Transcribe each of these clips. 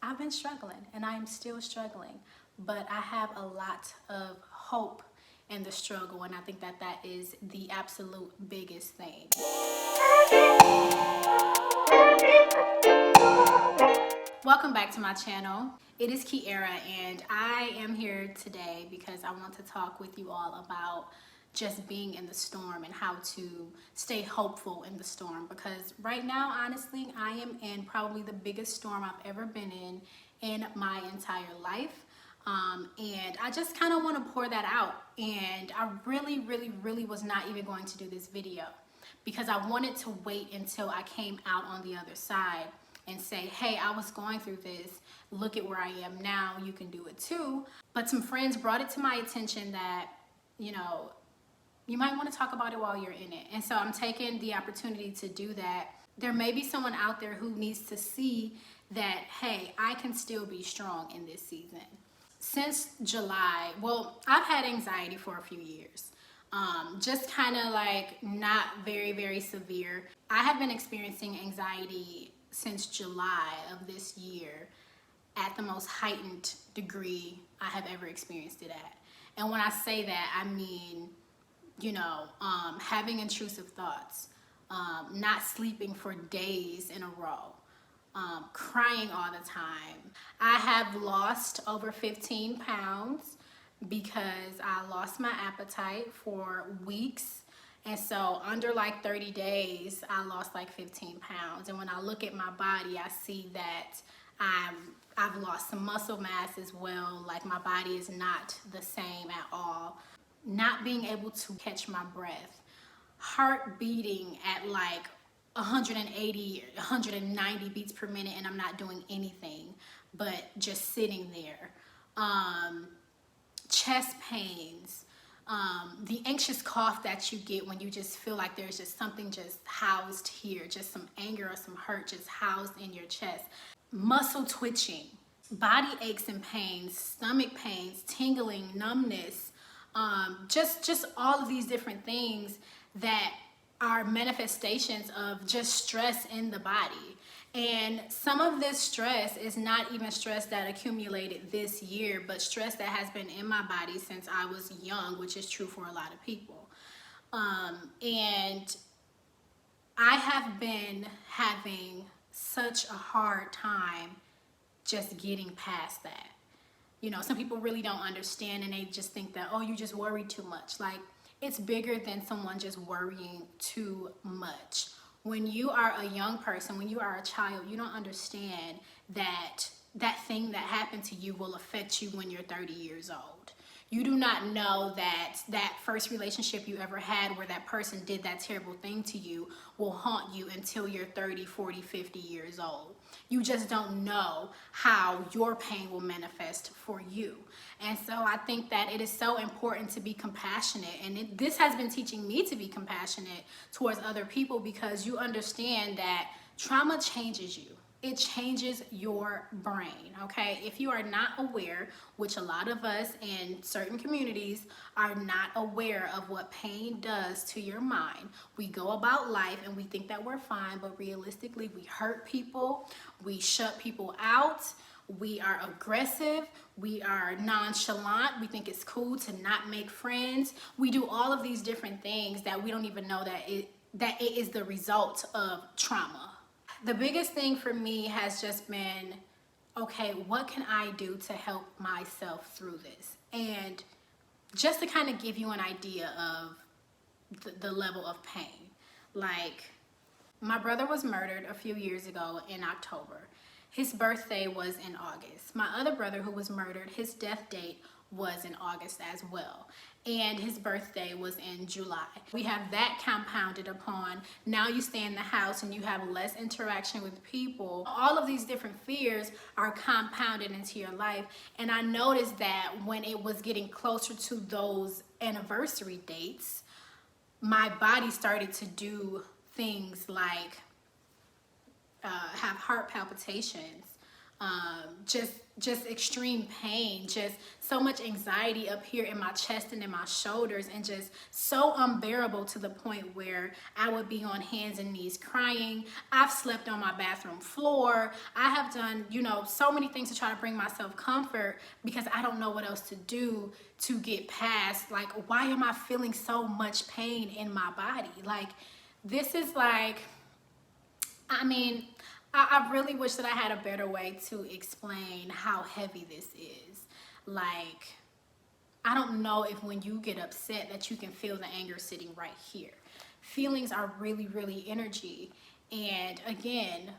I've been struggling and I'm still struggling, but I have a lot of hope in the struggle, and I think that that is the absolute biggest thing. Welcome back to my channel. It is Kiera, and I am here today because I want to talk with you all about just being in the storm and how to stay hopeful in the storm, because right now, honestly, I am in probably the biggest storm I've ever been in my entire life. And I just kind of want to pour that out, and I really was not even going to do this video because I wanted to wait until I came out on the other side and say, hey, I was going through this, look at where I am now, you can do it too. But some friends brought it to my attention that, you know, you might want to talk about it while you're in it. And so I'm taking the opportunity to do that. There may be someone out there who needs to see that, hey, I can still be strong in this season. Since July, well, I've had anxiety for a few years. Just kind of like not very severe. I have been experiencing anxiety since July of this year at the most heightened degree I have ever experienced it at. And when I say that, I mean, you know, having intrusive thoughts, not sleeping for days in a row, crying all the time. I have lost over 15 pounds because I lost my appetite for weeks. And so under like 30 days, I lost like 15 pounds. And when I look at my body, I see that I've lost some muscle mass as well. Like my body is not the same at all. Not being able to catch my breath, heart beating at like 180, 190 beats per minute, and I'm not doing anything but just sitting there. Chest pains, the anxious cough that you get when you just feel like there's just something just housed here, just some anger or some hurt just housed in your chest. Muscle twitching, body aches and pains, stomach pains, tingling, numbness, just all of these different things that are manifestations of just stress in the body. And some of this stress is not even stress that accumulated this year, but stress that has been in my body since I was young, which is true for a lot of people. And I have been having such a hard time just getting past that. You know, some people really don't understand, and they just think that, oh, you just worry too much. Like, it's bigger than someone just worrying too much. When you are a young person, when you are a child, you don't understand that that thing that happened to you will affect you when you're 30 years old. You do not know that that first relationship you ever had where that person did that terrible thing to you will haunt you until you're 30, 40, 50 years old. You just don't know how your pain will manifest for you. And so I think that it is so important to be compassionate. And this has been teaching me to be compassionate towards other people, because you understand that trauma changes you. It changes your brain, okay? If you are not aware, which a lot of us in certain communities are not aware of what pain does to your mind. We go about life and we think that we're fine, but realistically, we hurt people, we shut people out, we are aggressive, we are nonchalant, we think it's cool to not make friends. We do all of these different things that we don't even know that it is the result of trauma. The biggest thing for me has just been, okay, what can I do to help myself through this? And just to kind of give you an idea of the level of pain. Like, my brother was murdered a few years ago in October. His birthday was in August. My other brother who was murdered, his death date was in August as well. And his birthday was in July. We have that compounded upon, now you stay in the house and you have less interaction with people. All of these different fears are compounded into your life. And I noticed that when it was getting closer to those anniversary dates, my body started to do things like have heart palpitations, just extreme pain, just so much anxiety up here in my chest and in my shoulders, and just so unbearable to the point where I would be on hands and knees crying. I've slept on my bathroom floor. I have done, you know, so many things to try to bring myself comfort because I don't know what else to do to get past, like, why am I feeling so much pain in my body? Like, this is like, I mean, I really wish that I had a better way to explain how heavy this is. Like, I don't know if when you get upset that you can feel the anger sitting right here. Feelings are really, really energy. And again,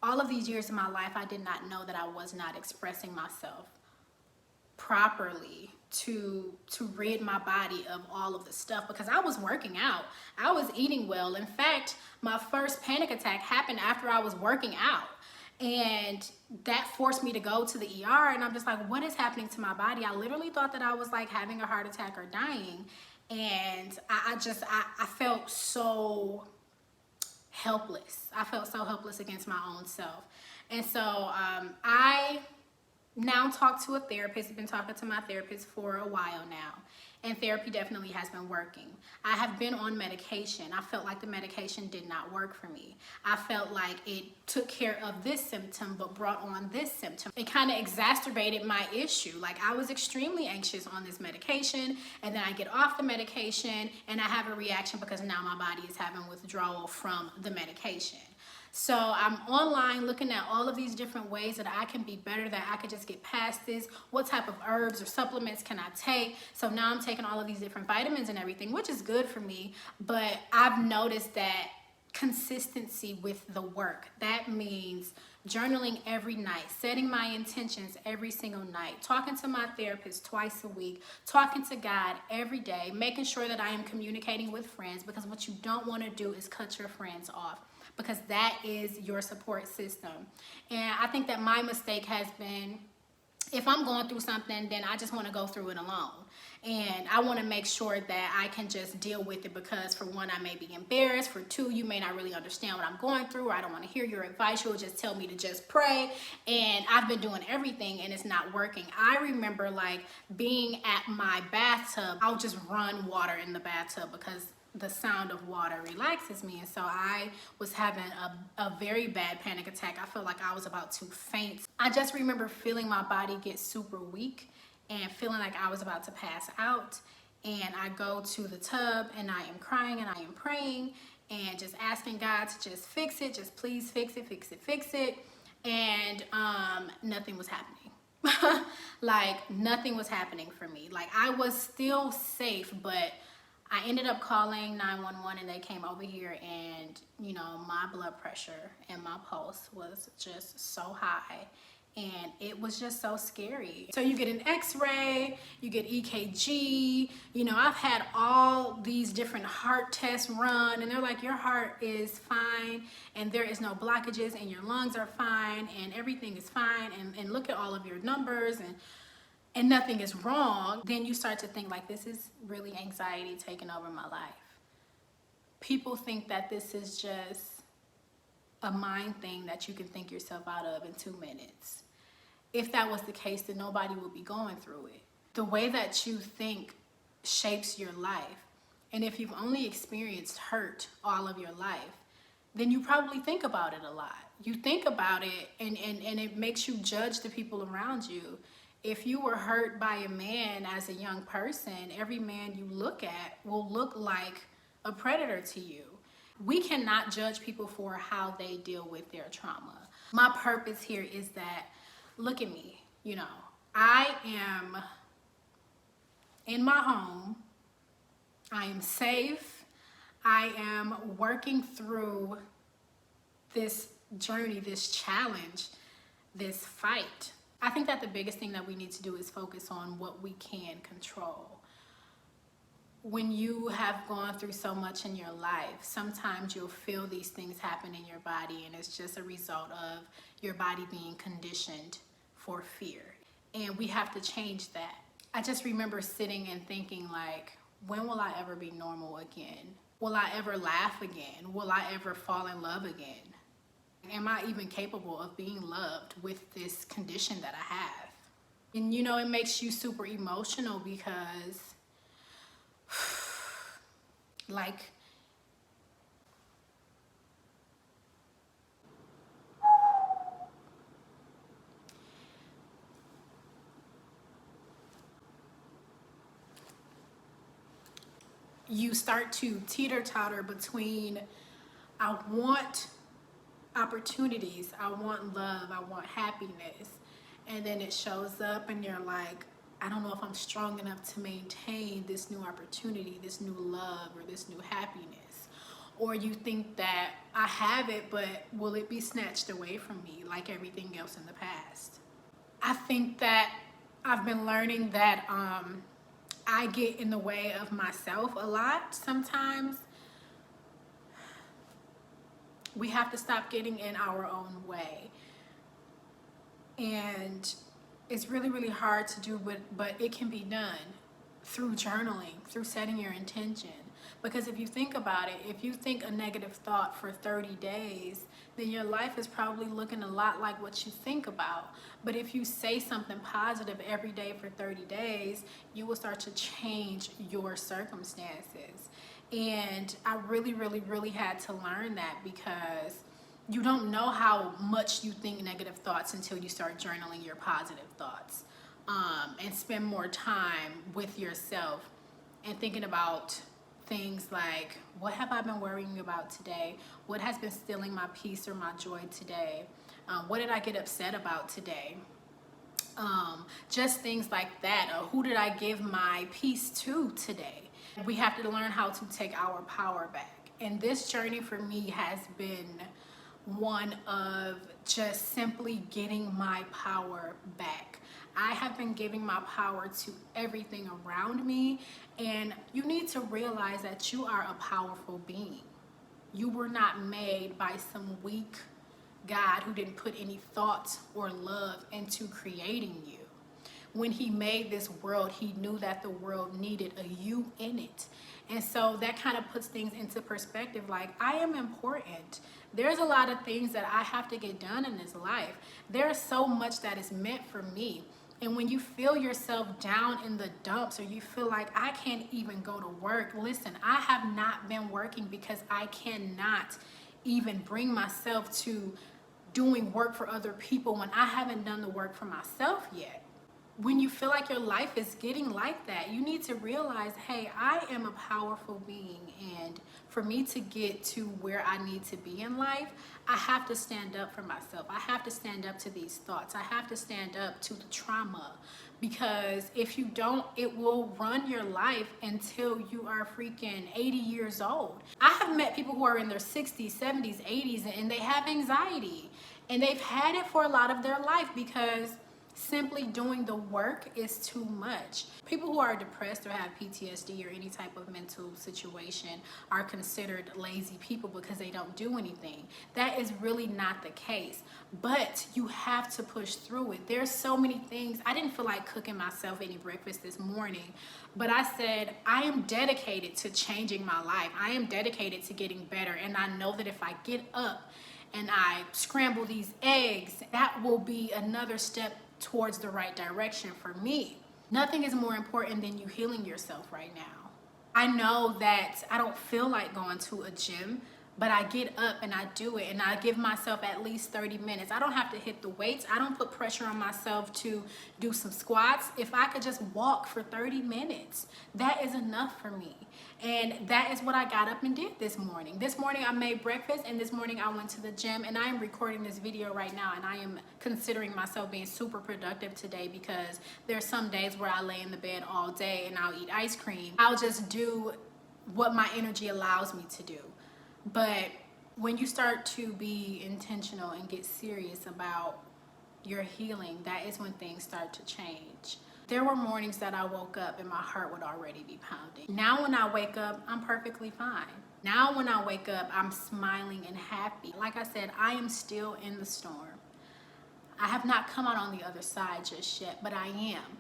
all of these years of my life, I did not know that I was not expressing myself properly to rid my body of all of the stuff, because I was working out. I was eating well. In fact, my first panic attack happened after I was working out. And that forced me to go to the ER, and I'm just like, what is happening to my body? I literally thought that I was like having a heart attack or dying. And I felt so helpless. I felt so helpless against my own self. And so I now talk to a therapist. I've been talking to my therapist for a while now, and therapy definitely has been working. I have been on medication. I felt like the medication did not work for me. I felt like it took care of this symptom but brought on this symptom. It kind of exacerbated my issue. Like, I was extremely anxious on this medication, and then I get off the medication and I have a reaction because now my body is having withdrawal from the medication. So I'm online looking at all of these different ways that I can be better, that I could just get past this. What type of herbs or supplements can I take? So now I'm taking all of these different vitamins and everything, which is good for me. But I've noticed that consistency with the work, that means journaling every night, setting my intentions every single night, talking to my therapist twice a week, talking to God every day, making sure that I am communicating with friends, because what you don't want to do is cut your friends off, because that is your support system. And I think that my mistake has been, if I'm going through something, then I just want to go through it alone. And I want to make sure that I can just deal with it, because for one, I may be embarrassed. For two, you may not really understand what I'm going through, or I don't want to hear your advice. You'll just tell me to just pray. And I've been doing everything and it's not working. I remember like being at my bathtub, I'll just run water in the bathtub because the sound of water relaxes me. And so I was having a very bad panic attack. I felt like I was about to faint. I just remember feeling my body get super weak and feeling like I was about to pass out. And I go to the tub and I am crying and I am praying and just asking God to just fix it. Just please fix it, fix it, fix it. And nothing was happening. Like, nothing was happening for me. Like, I was still safe, but I ended up calling 911 and they came over here, and you know, my blood pressure and my pulse was just so high, and it was just so scary. So you get an x-ray, you get EKG, you know, I've had all these different heart tests run, and they're like, your heart is fine and there is no blockages and your lungs are fine and everything is fine, and look at all of your numbers, and nothing is wrong. Then you start to think like, this is really anxiety taking over my life. People think that this is just a mind thing that you can think yourself out of in 2 minutes. If that was the case, then nobody would be going through it. The way that you think shapes your life. And if you've only experienced hurt all of your life, then you probably think about it a lot. You think about it and it makes you judge the people around you. If you were hurt by a man as a young person, every man you look at will look like a predator to you. We cannot judge people for how they deal with their trauma. My purpose here is that, look at me, you know, I am in my home, I am safe, I am working through this journey, this challenge, this fight. I think that the biggest thing that we need to do is focus on what we can control. When you have gone through so much in your life, sometimes you'll feel these things happen in your body, and it's just a result of your body being conditioned for fear. And we have to change that. I just remember sitting and thinking like, when will I ever be normal again? Will I ever laugh again? Will I ever fall in love again? Am I even capable of being loved with this condition that I have? And you know, it makes you super emotional because like you start to teeter-totter between I want opportunities, I want love, I want happiness, and then it shows up and you're like, I don't know if I'm strong enough to maintain this new opportunity, this new love, or this new happiness. Or you think that I have it, but will it be snatched away from me like everything else in the past? I think that I've been learning that I get in the way of myself a lot sometimes. We have to stop getting in our own way. And it's really, really hard to do, but it can be done through journaling, through setting your intention. Because if you think about it, if you think a negative thought for 30 days, then your life is probably looking a lot like what you think about. But if you say something positive every day for 30 days, you will start to change your circumstances. And I really, really, really had to learn that, because you don't know how much you think negative thoughts until you start journaling your positive thoughts, and spend more time with yourself and thinking about things like, what have I been worrying about today? What has been stealing my peace or my joy today? What did I get upset about today? Just things like that. Who did I give my peace to today? We have to learn how to take our power back. And this journey for me has been one of just simply getting my power back. I have been giving my power to everything around me, and you need to realize that you are a powerful being. You were not made by some weak God who didn't put any thought or love into creating you. When he made this world, he knew that the world needed a you in it. And so that kind of puts things into perspective. Like, I am important. There's a lot of things that I have to get done in this life. There's so much that is meant for me. And when you feel yourself down in the dumps, or you feel like I can't even go to work, listen, I have not been working because I cannot even bring myself to doing work for other people when I haven't done the work for myself yet. When you feel like your life is getting like that, you need to realize, hey, I am a powerful being, and for me to get to where I need to be in life, I have to stand up for myself. I have to stand up to these thoughts. I have to stand up to the trauma, because if you don't, it will run your life until you are freaking 80 years old. I have met people who are in their 60s, 70s, 80s, and they have anxiety, and they've had it for a lot of their life because simply doing the work is too much. People who are depressed or have PTSD or any type of mental situation are considered lazy people because they don't do anything. That is really not the case, but you have to push through it. There's so many things. I didn't feel like cooking myself any breakfast this morning, but I said, I am dedicated to changing my life. I am dedicated to getting better, and I know that if I get up and I scramble these eggs, that will be another step towards the right direction for me. Nothing is more important than you healing yourself right now. I know that I don't feel like going to a gym, but I get up and I do it, and I give myself at least 30 minutes. I don't have to hit the weights. I don't put pressure on myself to do some squats. If I could just walk for 30 minutes, that is enough for me. And that is what I got up and did this morning. This morning I made breakfast, and this morning I went to the gym, and I am recording this video right now, and I am considering myself being super productive today, because there's some days where I lay in the bed all day and I'll eat ice cream. I'll just do what my energy allows me to do. But when you start to be intentional and get serious about your healing, that is when things start to change. There were mornings that I woke up and my heart would already be pounding. Now when I wake up, I'm perfectly fine. Now when I wake up, I'm smiling and happy. Like I said, I am still in the storm. I have not come out on the other side just yet, but I am.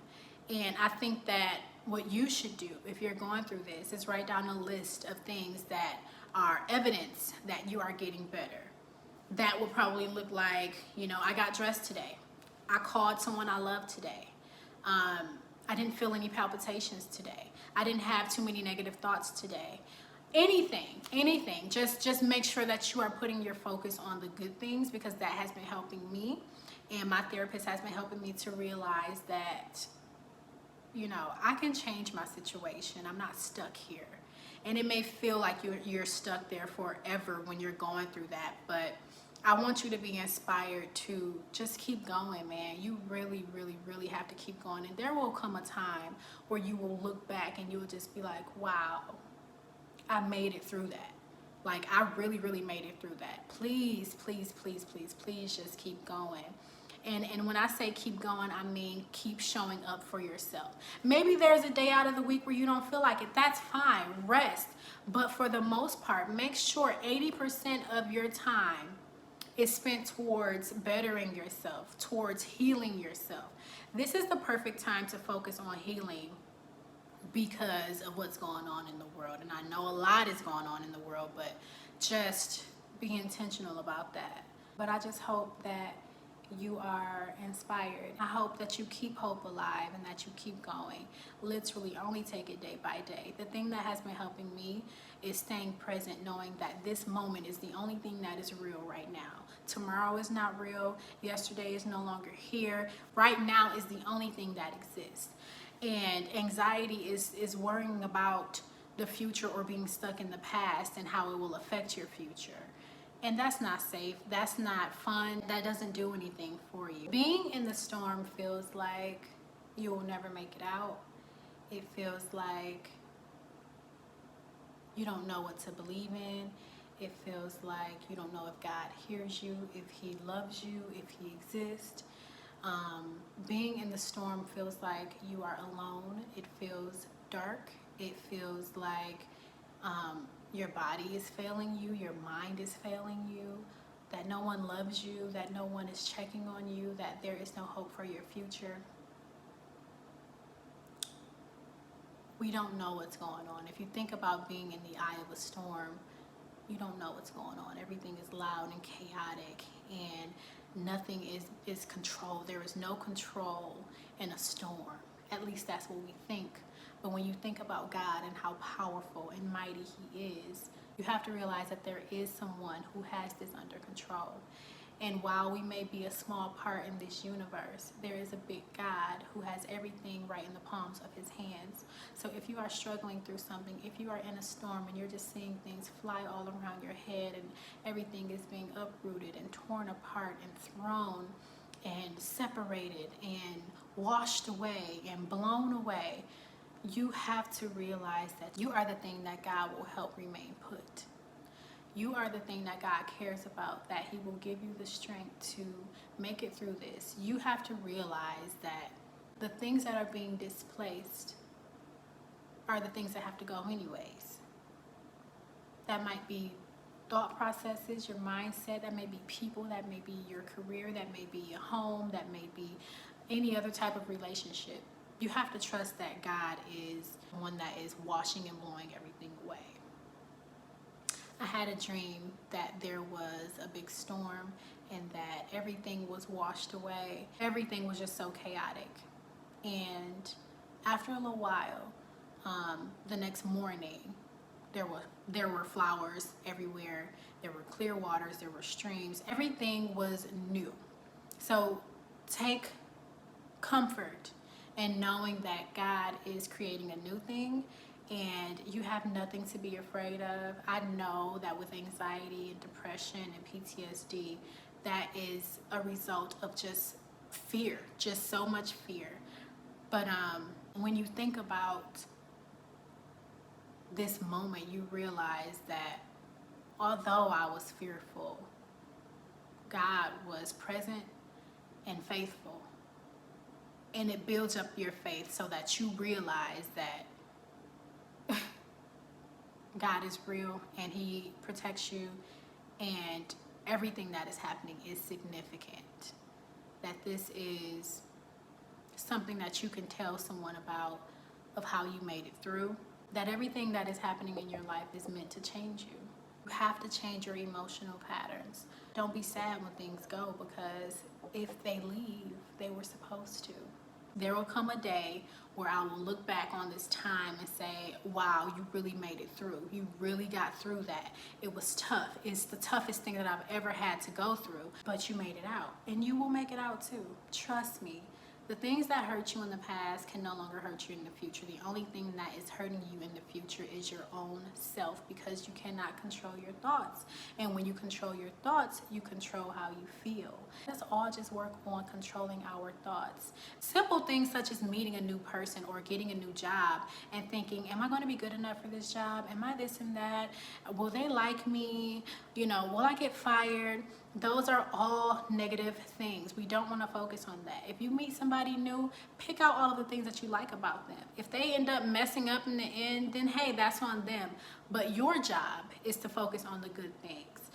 And I think that what you should do if you're going through this is write down a list of things that are evidence that you are getting better. that would probably look like, you know, I got dressed today. I called someone I love today. I didn't feel any palpitations today. I didn't have too many negative thoughts today. Anything. Just make sure that you are putting your focus on the good things, because that has been helping me, and my therapist has been helping me to realize that, you know, I can change my situation. I'm not stuck here. And it may feel like you're stuck there forever when you're going through that, but I want you to be inspired to just keep going, man. You really, really, really have to keep going. And there will come a time where you will look back and you will just be like, wow, I made it through that. Like, I really, really made it through that. Please, please, please, please, please just keep going. And when I say keep going, I mean keep showing up for yourself. Maybe there's a day out of the week where you don't feel like it. That's fine. Rest. But for the most part, make sure 80% of your time is spent towards bettering yourself, towards healing yourself. This is the perfect time to focus on healing because of what's going on in the world. And I know a lot is going on in the world, but just be intentional about that. But I just hope that you are inspired. I hope that you keep hope alive and that you keep going. Literally, only take it day by day. The thing that has been helping me is staying present, knowing that this moment is the only thing that is real right now. Tomorrow is not real. Yesterday is no longer here. Right now is the only thing that exists. And anxiety is worrying about the future or being stuck in the past and how it will affect your future. And that's not safe. That's not fun. That doesn't do anything for you. Being in the storm feels like you will never make it out. It feels like you don't know what to believe in. It feels like you don't know if God hears you, if He loves you, if He exists. Being in the storm feels like you are alone. It feels dark. It feels like your body is failing you, your mind is failing you, that no one loves you, that no one is checking on you, that there is no hope for your future. We don't know what's going on. If you think about being in the eye of a storm, you don't know what's going on. Everything is loud and chaotic, and nothing is controlled. There is no control in a storm. At least that's what we think. But when you think about God and how powerful and mighty He is, you have to realize that there is someone who has this under control. And while we may be a small part in this universe, there is a big God who has everything right in the palms of His hands. So if you are struggling through something, if you are in a storm and you're just seeing things fly all around your head and everything is being uprooted and torn apart and thrown and separated and washed away and blown away, you have to realize that you are the thing that God will help remain put. You are the thing that God cares about, that He will give you the strength to make it through this. You have to realize that the things that are being displaced are the things that have to go anyways. That might be thought processes, your mindset, that may be people, that may be your career, that may be your home, that may be any other type of relationship. You have to trust that God is one that is washing and blowing everything away. I had a dream that there was a big storm and that everything was washed away. Everything was just so chaotic. And after a little while, the next morning, there were flowers everywhere. There were clear waters. There were streams. Everything was new. So take comfort in knowing that God is creating a new thing, and you have nothing to be afraid of. I know that with anxiety and depression and PTSD, that is a result of just fear, just so much fear. But when you think about this moment, you realize that although I was fearful, God was present and faithful. And it builds up your faith so that you realize that God is real and He protects you, and everything that is happening is significant. That this is something that you can tell someone about, of how you made it through. That everything that is happening in your life is meant to change you. You have to change your emotional patterns. Don't be sad when things go, because if they leave, they were supposed to. There will come a day where I will look back on this time and say, wow, you really made it through. You really got through that. It was tough. It's the toughest thing that I've ever had to go through, but you made it out, and you will make it out too. Trust me. The things that hurt you in the past can no longer hurt you in the future. The only thing that is hurting you in the future is your own self, because you cannot control your thoughts. And when you control your thoughts, you control how you feel. Let's all just work on controlling our thoughts. Simple things such as meeting a new person or getting a new job and thinking, am I going to be good enough for this job? Am I this and that? Will they like me? You know, will I get fired? Those are all negative things. We don't want to focus on that. If you meet somebody new, pick out all of the things that you like about them. If they end up messing up in the end, then hey, that's on them. But your job is to focus on the good things.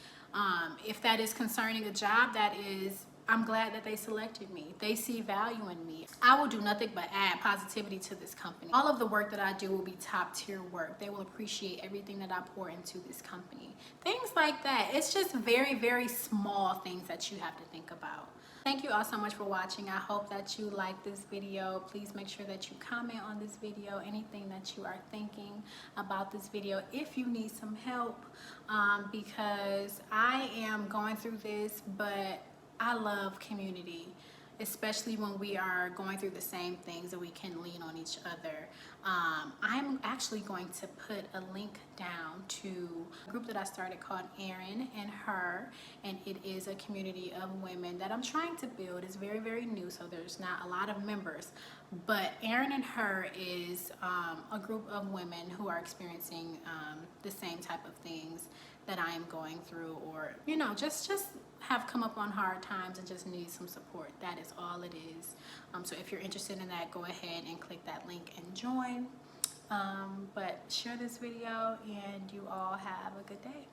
If that is concerning a job, that is, I'm glad that they selected me. They see value in me. I will do nothing but add positivity to this company. All of the work that I do will be top tier work. They will appreciate everything that I pour into this company. Things like that. It's just very, very small things that you have to think about. Thank you all so much for watching. I hope that you like this video. Please make sure that you comment on this video, anything that you are thinking about this video, if you need some help, because I am going through this, but I love community, especially when we are going through the same things and we can lean on each other. I'm actually going to put a link down to a group that I started called Erin and Her, and it is a community of women that I'm trying to build. It's very, very new, so there's not a lot of members, but Erin and Her is a group of women who are experiencing the same type of things that I am going through, or you know, just have come up on hard times and just need some support. That is all it is. So if you're interested in that, go ahead and click that link and join. But share this video, and you all have a good day.